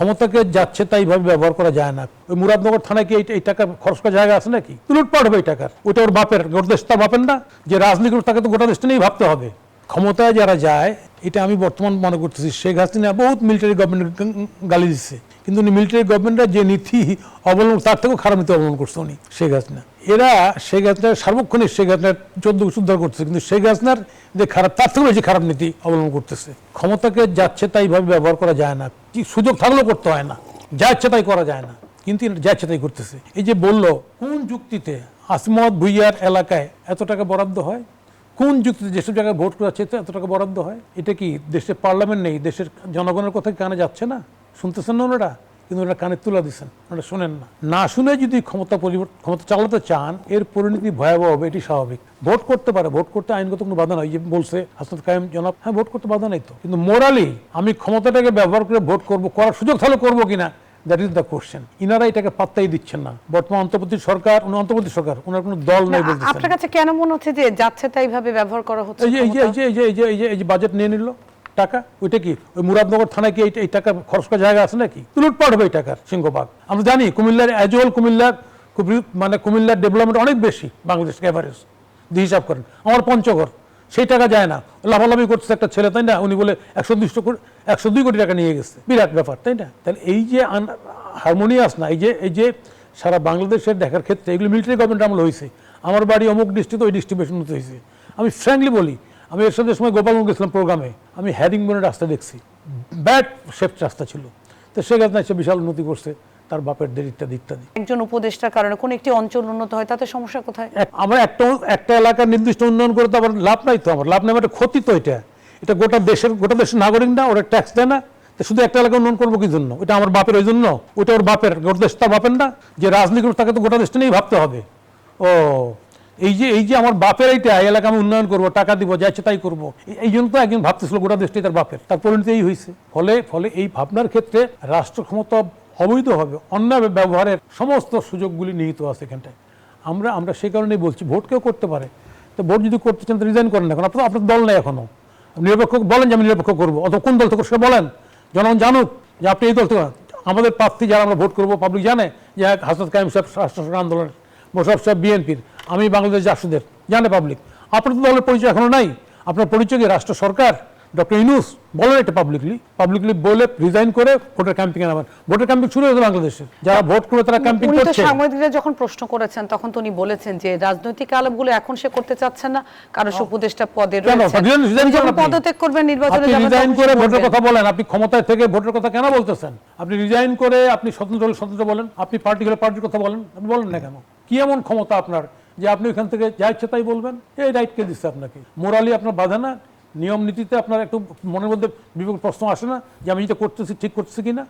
ক্ষমতাকে যাচ্ছে তাই ভাবে ব্যবহার করা যায় না। ওই মুরাদনগর থানায় কি এই টাকা খরচ করার জায়গা আছে নাকি? লুটপাট হবে এই টাকার। ওটা ওর বাপের, গোটা দেশ তার বাপের না। যে রাজনীতি তাকে তো গোটা দেশটা নিয়েই ভাবতে হবে। ক্ষমতায় যারা যায়, এটা আমি বর্তমান মনে করতেছি শেখ হাসিনা বহুত মিলিটারি গভর্নমেন্ট গালি দিচ্ছে, কিন্তু উনি মিলিটারি গভর্নমেন্টরা যে নীতি অবলম্বন তার থেকেও খারাপ নীতি অবলম্বন করছে উনি শেখ হাসিনা। এরা শেখ হাসিনার সার্বক্ষণিক শেখ হাসিনার 14 বছর উদ্ধার করতেছে, কিন্তু শেখ হাসিনার যে খারাপ তার থেকেও বেশি খারাপ নীতি অবলম্বন করতেছে। ক্ষমতাকে যাচ্ছে তাই ভাবে ব্যবহার করা যায় না, কি সুযোগ থাকলেও করতে হয় না, যা ইচ্ছে তাই করা যায় না, কিন্তু যা ইচ্ছে তাই করতেছে। এই যে বললো কোন যুক্তিতে আসমত ভুইয়ার এলাকায় এত টাকা বরাদ্দ হয়, কোন যুক্তিতে যেসব জায়গায় ভোট করাচ্ছে এত টাকা বরাদ্দ হয়? এটা কি দেশের পার্লামেন্ট নেই? দেশের জনগণের কথা কানে যাচ্ছে না? শুনতেছেন না ওনারা? কিন্তু ওরা কানে তুলে দিচ্ছেন, ওরা শোনেন না। না শুনে যদি ক্ষমতা চালাতে চান, এর পরিণতি ভয়াবহ হবে, এটি স্বাভাবিক। ভোট করতে পারে, ভোট করতে আইনগত কোনো বাধা নাই। যে বলছে হাসনাত কায়েম জনাব, হ্যাঁ ভোট করতে বাধা নাই তো, কিন্তু মোরালি আমি ক্ষমতাটাকে ব্যবহার করে ভোট করব, করার সুযোগ তাহলে করবো কিনা, দ্যাট ইজ দ্য কোশ্চেন। ইনারা এটাকে পাত্তাই দিচ্ছেন না। বর্তমান অন্তর্বর্তী সরকার, অন্তর্বর্তী সরকার, ওনার কোনো দল নেই বলতেছেন। আপনার কাছে কেন মনে হচ্ছে যে যাচ্ছে তাই ভাবে ব্যবহার করা হচ্ছে? এই যে বাজেট নিয়ে নিল টাকা, ওইটা কি ওই মুরাদনগর থানায় কি এই টাকা খরচ করার জায়গা আছে নাকি? লুটপাট হবে এই টাকার সিংহভাগ। আমরা জানি কুমিল্লার অ্যাজুয়াল কুমিল্লার ডেভেলপমেন্ট অনেক বেশি বাংলাদেশ এভারেজ দিয়ে হিসাব করেন। আমার পঞ্চগড়, সেই টাকা যায় না, লাভালাভি করছে একটা ছেলে, তাই না? উনি বলে 102 কোটি টাকা নিয়ে গেছে, বিরাট ব্যাপার, তাই না? তাহলে এই যে হারমোনিয়াস না, এই যে সারা বাংলাদেশের দেখার ক্ষেত্রে এগুলো মিলিটারি গভর্নমেন্ট আমল হয়েছে। আমার বাড়ি অমুক ডিস্ট্রিক্ট, ওই ডিস্ট্রিবিউশন হতে হয়েছে। আমি ফ্র্যাঙ্কলি বলি, আমি এর সাথে সময় গোপালগঞ্জ গেছিলাম প্রোগ্রামে, আমি হ্যারিংবনের রাস্তা দেখছি, ব্যাড শেফট রাস্তা ছিল। তো সেখানে এসে বিশাল উন্নতি করছে তার বাপের ইত্যাদি ইত্যাদি। একজন উপদেষ্টার কারণে কোন একটি অঞ্চল উন্নত হয়, তাতে সমস্যা কোথায়? আমরা একটা এলাকার নির্দিষ্ট উন্নয়ন করে তো আবার লাভ নাই তো, আমার লাভ নেই, একটা ক্ষতি তো। এটা গোটা দেশের নাগরিক না, ওরা ট্যাক্স দেয় না, শুধু একটা এলাকা উন্নয়ন করবো কি জন্য? ওটা আমার বাপের, ওই জন্য ওটা ওর বাপের, গোটা দেশ তার বাপের না। যে রাজনীতি করে তাকে তো গোটা দেশটা নিয়েই ভাবতে হবে। ও এই যে আমার বাপের এইটা এলাকা আমি উন্নয়ন করবো, টাকা দিব, যাচ্ছে তাই করবো, এই জন্য তো একজন ভাবতেছিল গোটা দেশটাই তার বাপের। তার পরিণতি এই হয়েছে। ফলে এই ভাবনার ক্ষেত্রে রাষ্ট্র ক্ষমতা অবৈধ হবে, অন্যায় ব্যবহারের সমস্ত সুযোগগুলি নিহিত আছে এখানটায়। আমরা সেই কারণেই বলছি ভোট কেউ করতে পারে, তো ভোট যদি করতে চান তো রিজাইন করেন না। এখন আপনার দল নেই এখনো, নিরপেক্ষ বলেন যে আমি নিরপেক্ষ করবো, অথবা কোন দল থেকে সেটা বলেন, জনগণ জানুক যে আপনি এই দল থেকে। আমাদের প্রার্থী যারা আমরা ভোট করবো, পাবলিক জানে যে হাসনাত কায়েম সাহেব রাষ্ট্র আন্দোলনের, মোশাররফ সাহেব বিএনপির, আমি বাংলাদেশ জাসদের, জানে পাবলিক। আপনার তো দলের পরিচয় এখনো নাই। আপনার পরিচয় কি রাষ্ট্র সরকার, ডক্টর ইউনূস? বলেন এটা পাবলিকলি বলে রিজাইন করে ভোটের ক্যাম্পিং এ নামেন। ভোটের ক্যাম্পিং শুরু হয়েছে বাংলাদেশে, যারা ভোট করে তারা ক্যাম্পিং করছে। সাংবাদিকরা যখন প্রশ্ন করেছেন তখন তো উনি বলেছেন যে রাজনৈতিক আলাপগুলো এখন সে করতে চাচ্ছেন না, কারণ উপদেষ্টা পদে রয়েছেন, পদত্যাগ করবেন, নির্বাচনে যাবেন। রিজাইন করে ভোটের কথা বলেন। আপনি ক্ষমতায় থেকে ভোটের কথা কেন বলতেছেন? আপনি রিজাইন করে আপনি স্বতন্ত্র বলেন, আপনি পার্টির কথা বলেন, আপনি বলেন না কেন? কি এমন ক্ষমতা আপনার যে আপনি ওইখান থেকে যা ইচ্ছে তাই বলবেন? এই রাইট কে দিচ্ছে আপনাকে? মোরালি আপনার বাধা না? নিয়ম নীতিতে আপনার একটু মনের মধ্যে বিবেক প্রশ্ন আসে না যে আমি যেটা করতেছি ঠিক করতেছি কিনা?